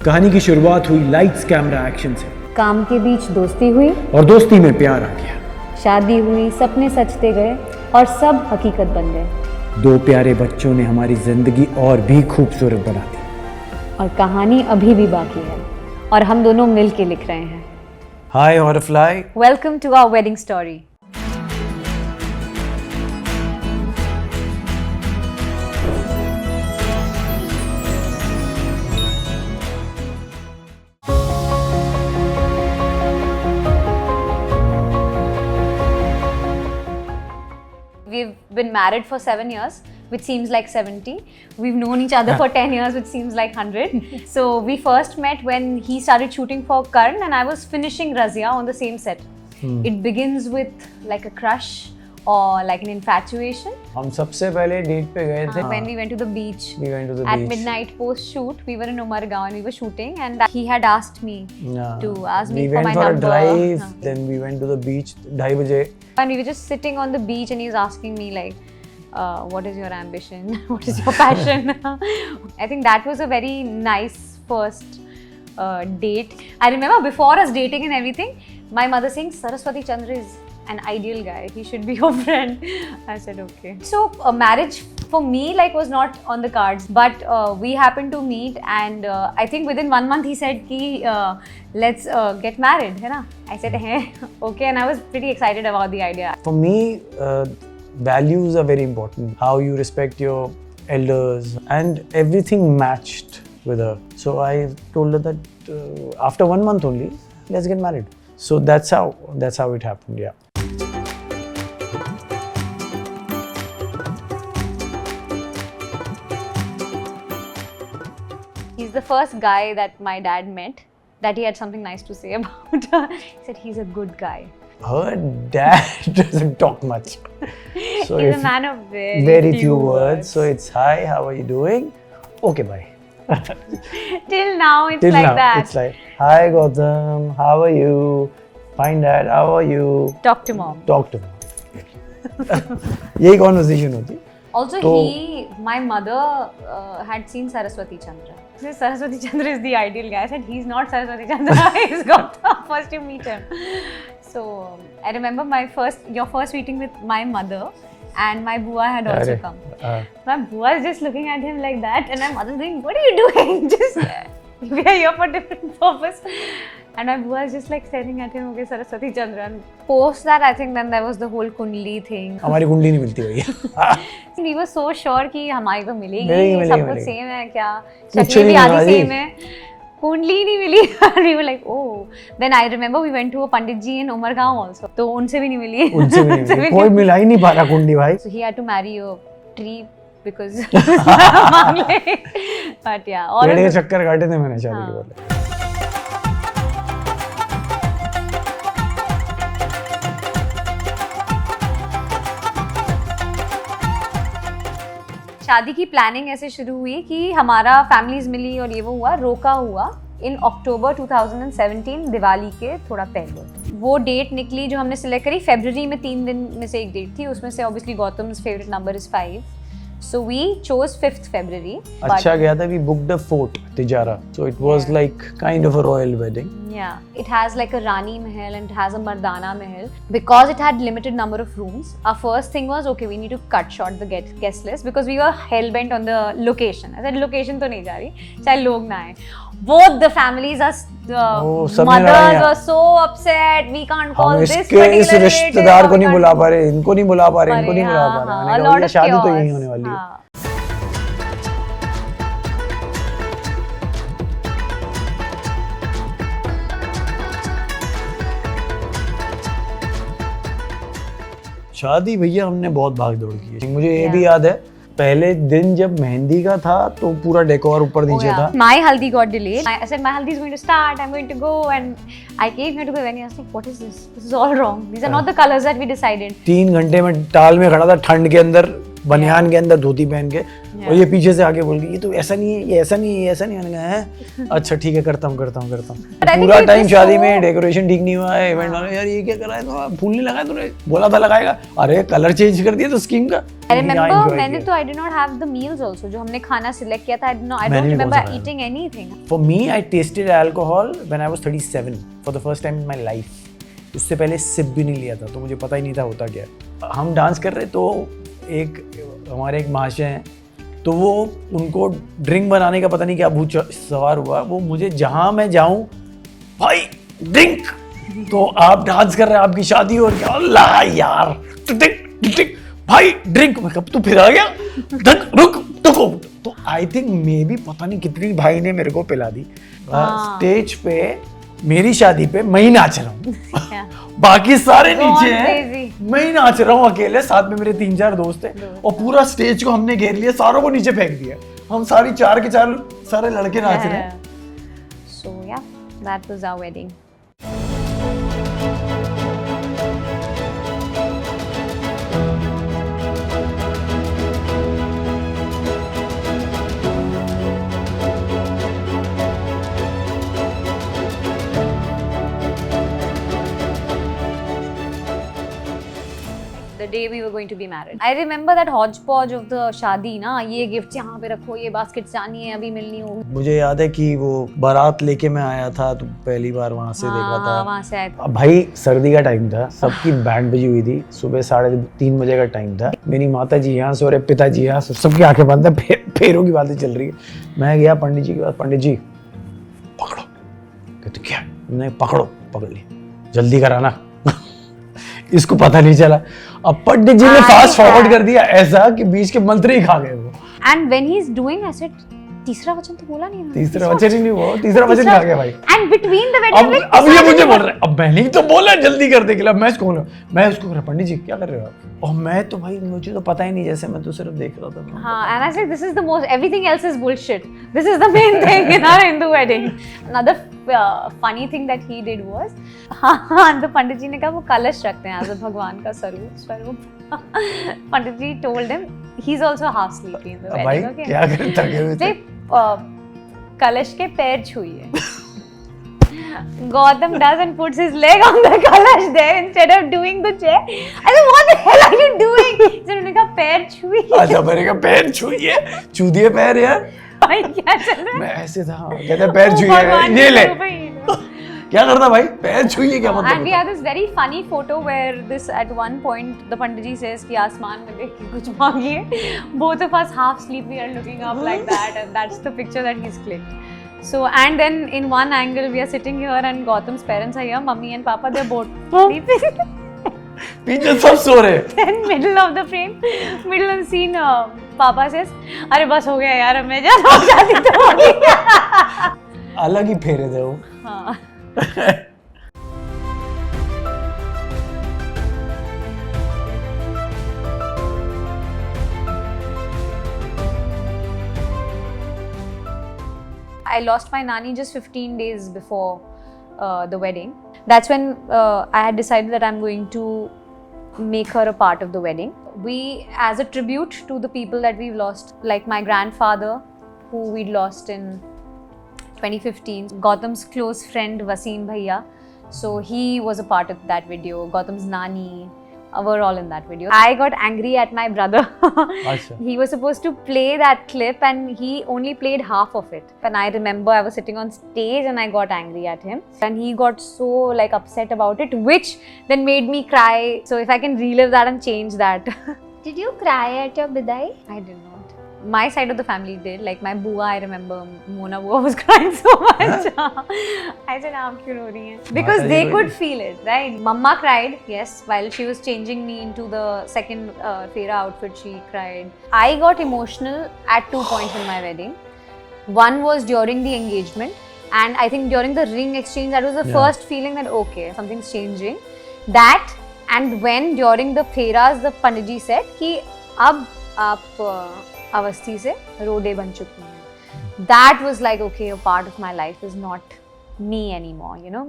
कहानी की शुरुआत हुई लाइट्स कैमरा एक्शन से, काम के बीच दोस्ती हुई, और दोस्ती में प्यार आ गया। शादी हुई, सपने सचते गए और सब हकीकत बन गए। दो प्यारे बच्चों ने हमारी जिंदगी और भी खूबसूरत बना दी। और कहानी अभी भी बाकी है और हम दोनों मिल के लिख रहे हैं। Hi horrorfly, welcome to our wedding story. We've been married for 7 years, which seems like 70. We've known each other for 10 years, which seems like 100. So we first met when he started shooting for Karan and I was finishing Razia on the same set. It begins with like a crush or like an infatuation. हम सबसे पहले date पे गए थे When we went to the beach. We went to the At beach. midnight post shoot, we were in Umargaon and we were shooting and he had asked me to ask me we for went my for number. a drive, then we went to the beach 2:30 बजे. And we were just sitting on the beach and he's asking me like, what is your ambition? What is your passion? I think that was a very nice first date. I remember before us dating and everything, my mother saying, Saraswati Chandra is an ideal guy. He should be your friend. I said, okay. So marriage for me like was not on the cards, but we happened to meet and I think within 1 month he said ki let's get married, hai na? I said, hey, okay, and I was pretty excited about the idea. For me, values are very important. How you respect your elders, and everything matched with her. So I told her that after 1 month only, let's get married. So that's how it happened. Yeah. He's the first guy that my dad met that he had something nice to say about. He said he's a good guy. Her dad doesn't talk much. So He's a man of very few words. So it's hi, how are you doing? Okay, bye. Till now it's Till like now, that. it's like, hi Gautam, how are you? Fine dad, how are you? Talk to mom. Talk to me. यही conversation होती. Also, my mother had seen Saraswati Chandra. She said, Saraswati Chandra is the ideal guy. I said, he's not Saraswati Chandra. He's got first you meet him. So I remember your first meeting with my mother, and my bua had also come. My bua is just looking at him like that, and my mother's saying, "What are you doing? Just we are here for different purpose." And my bua is just like staring at him, okay, Saraswati Chandra. And post that, I think then there was the whole Kundli thing. हमारी कुंडली नहीं मिलती भैया. We were so sure कि हमारी तो मिलेगी, मिलेगी, सब कुछ मिलेगी. सेम है क्या, कुछ शक्लें भी नहीं आधी मिला सेम जी. है, कुंडली नहीं मिली. We were like, oh. Then I remember we went to a Pandit ji in Umargaon also. तो उनसे भी नहीं मिली. उनसे भी नहीं मिली. कोई मिला ही नहीं पा रहा कुंडली भाई. So he had to marry a tree because मांग ले. But yeah, all पेड़ of के it. चक्कर काटे थे मैंने शादी के हाँ. पहले. शादी की प्लानिंग ऐसे शुरू हुई कि हमारा फैमिलीज मिली और ये वो हुआ, रोका हुआ इन अक्टूबर 2017 दिवाली के थोड़ा पहले. वो डेट निकली जो हमने सिलेक्ट करी फरवरी में, 3 दिन में से एक डेट थी. उसमें से obviously Gautam's favourite number is 5. So we chose 5th February. अच्छा गया था. We booked a fort, Tijara. So it was like kind of a royal wedding. Yeah, it has like a Rani Mahal and it has a Mardana Mahal. Because it had limited number of rooms, our first thing was, okay, we need to cut short the guest list because we were hell bent on the location. I said location तो नहीं जा रही, चाहे लोग ना आए. Both the families are mothers were so upset. We can't call this particular इस रिश्तेदार को नहीं बुला पा रहे, इनको नहीं बुला पा रहे, इनको नहीं बुला पा रहे. मैंने कहा ये शादी तो यही होने वाली है. शादी भैया हमने बहुत भाग दौड़ की है. मुझे ये भी याद है पहले दिन जब मेहंदी का था तो पूरा डेकोर ऊपर नीचे था. My haldi got delayed. I said my haldi is going to start. I'm going to go, and I came here to the venue. I was like, what is this? This is all wrong. These are not the colors that we decided. 3 घंटे में टाल में खड़ा था ठंड के अंदर बनियान के अंदर धोती पहन के, और ये पीछे से आके बोल के ये तो ऐसा नहीं है, ये ऐसा नहीं है, ये ऐसा नहीं है। मैंने कहा है अच्छा ठीक है, करता हूँ। पूरा टाइम शादी में डेकोरेशन ठीक नहीं हुआ है, इवेंट वाला यार ये क्या कर रहा है, तो फूल नहीं लगाया तूने, बोला था लगाएगा, अरे कलर चेंज कर दिया तो स्कीम का। I remember मैंने तो I did not have the meals also, जो हमने खाना select किया था, I don't remember eating anything. For me, I tasted alcohol when I was 37 for the first time in my life. उससे पहले सिप भी नहीं लिया था, तो मुझे पता ही नहीं था होता क्या है। हम डांस कर रहे तो हमारे एक महाशय हैं, तो वो उनको ड्रिंक बनाने का पता नहीं क्या भूत सवार हुआ, वो मुझे जहाँ मैं जाऊँ भाई ड्रिंक, तो आप डांस कर रहे हैं, आपकी शादी हो रही है, अल्लाह यार भाई ड्रिंक, मैं कब तू फिर आ गया, रुक तो आई थिंक मे भी पता नहीं कितनी भाई ने मेरे को पिला दी। स्टेज पे मेरी शादी पे मैं ही नाच रहा हूँ बाकी सारे नीचे हैं, मैं ही नाच रहा हूँ अकेले, साथ में मेरे 3-4 दोस्त हैं, और पूरा स्टेज को हमने घेर लिया, सारों को नीचे फेंक दिया, हम सारी 4 के 4 सारे लड़के नाच रहे हैं। So yeah, that was our wedding. The day we were going to be married. I remember that hodgepodge of the शादी ना, ये गिफ्ट यहाँ पे रखो, ये बास्केट जानी है, अभी मिलनी होगी। मुझे याद है कि वो बारात लेके मैं आया था, तो पहली बार वहाँ से देखा था, वहाँ से आया था। भाई सर्दी का टाइम था, सबकी बैंड बजी हुई थी, सुबह 3:30 बजे का टाइम था, मेरी माता जी यहाँ सो रहे, पिताजी यहाँ, सबकी आंखें बंद है, फेरों की बातें चल रही है। मैं गया पंडित जी के पास, पंडित जी पकड़ो, कहते क्या, नहीं पकड़ ली, जल्दी कराना इसको पता नहीं चला। अब पंडित जी ने फास्ट फॉरवर्ड कर दिया ऐसा कि बीच के मंत्र ही खा गए वो। And when he's doing, I said, तीसरा वचन तो बोला नहीं, तीसरा वचन ही नहीं हुआ, तीसरा वचन खा गया भाई। And between the wedding, अब ये मुझे बोल रहा है, अब मैंने ही तो बोला जल्दी कर दे के लिए, मैं उसको पंडित जी क्या कर रहे हो आप? और मैं तो भाई मुझे तो पता ही नहीं, जैसे मैं तो सिर्फ देख रहा था। हाँ, and I said this is the most, everything else is bullshit. This is the main thing in our Hindu wedding. Another funny thing that he did was, हाँ, तो पंडित जी ने कहा वो कलश रखते हैं as भगवान का स्वरूप। पंडित जी told him he's also half sleepy in the wedding. भाई okay? क्या करे थके हुए थे? कलश के पैर छुइए। Gautam does and puts his leg on the kalash there instead of doing the chair. I said, what the hell are you doing? उन्होंने कहा पैर छुइए। अच्छा मैंने कहा पैर छुइए, छू दिए पैर यार। भाई क्या चल रहा है? मैं ऐसे था, कहते पैर छुइए, ये ले। क्या करता भाई, पैर छुइए क्या मतलब? And we have this very funny photo where this at one point the Pandit ji says कि आसमान में देख के कुछ मांगिए। Both of us half sleepy are looking up like that, and that's the picture that he's clicked. So and then in one angle we are sitting here and Gautam's parents are here, mummy and papa, they're both sleeping. पीछे सब सो रहे। Then middle of the frame, middle of the scene, papa says, अरे बस हो गया यार, मैं जा शादी तो हो गई। अलग ही फेरे थे वो। हाँ। I lost my nanny just 15 days before the wedding. That's when I had decided that I'm going to make her a part of the wedding. We, as a tribute to the people that we've lost, like my grandfather, who we'd lost in 2015, Gautam's close friend Wasim Bhaiya, so he was a part of that video. Gautam's nani, were all in that video. I got angry at my brother. He was supposed to play that clip and he only played half of it. And I remember I was sitting on stage and I got angry at him. And he got so upset about it, which then made me cry. So if I can relive that and change that. Did you cry at your bidai? I did not. My side of the family did. Like my bua, I remember Mona bua was crying so much. I said, "Aap kyun ro rahi hai?" Because they could feel it, right? Mama cried, yes, while she was changing me into the second Fera outfit. She cried. I got emotional at 2 points in my wedding. One was during the engagement, and I think during the ring exchange, that was the first feeling that okay, something's changing. That, and when during the Feras, the Panditji said कि अब आप अवस्थी से रोडे बन चुकी हैं. That was like, okay, a part of my life is not me anymore, you know.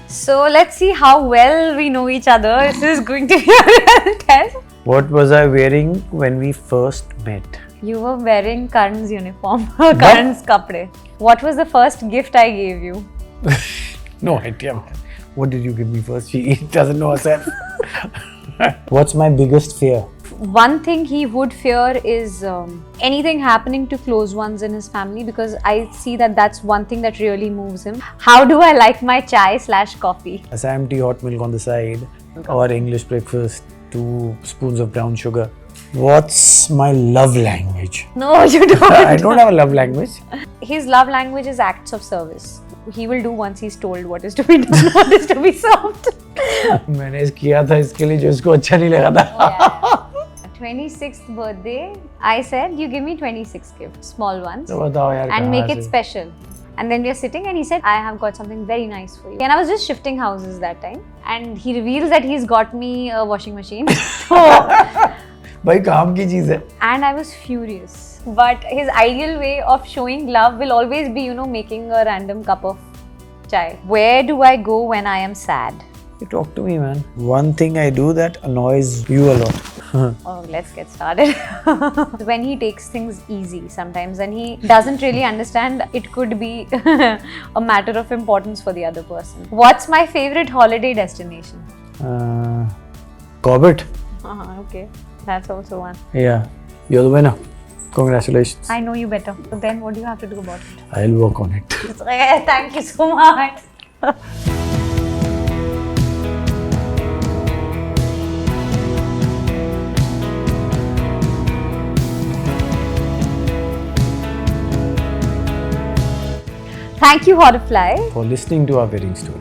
So let's see how well we know each other. This is going to be a real test. What was I wearing when we first met? You were wearing Karan's uniform, Karan's kapde. What was the first gift I gave you? No idea, man. What did you give me first? She doesn't know herself. What's my biggest fear? One thing he would fear is anything happening to close ones in his family, because I see that that's one thing that really moves him. How do I like my chai/coffee? Assam tea, hot milk on the side, or English breakfast, 2 spoons of brown sugar. What's my love language? No, you don't. I don't have a love language. His love language is acts of service. He will do once he's told what is to be done, what is to be served. मैंने किया था इसके लिए जो इसको अच्छा नहीं लगा था. 26th birthday, I said, you give me 26 gifts, small ones, तो बताओ यार and कहाँ make it से? special. And then we are sitting and he said, I have got something very nice for you. And I was just shifting houses that time. And he reveals that he's got me a washing machine. भाई काम की चीज है. And I was furious. But his ideal way of showing love will always be, making a random cup of chai. Where do I go when I am sad? You talk to me, man. One thing I do that annoys you a lot. Oh, let's get started. When he takes things easy sometimes and he doesn't really understand, it could be a matter of importance for the other person. What's my favorite holiday destination? Corbett. Okay, that's also one. Yeah, you're the winner. Congratulations. I know you better. So then what do you have to do about it? I'll work on it. Thank you so much. Thank you, Horrorfly. For listening to our wedding story.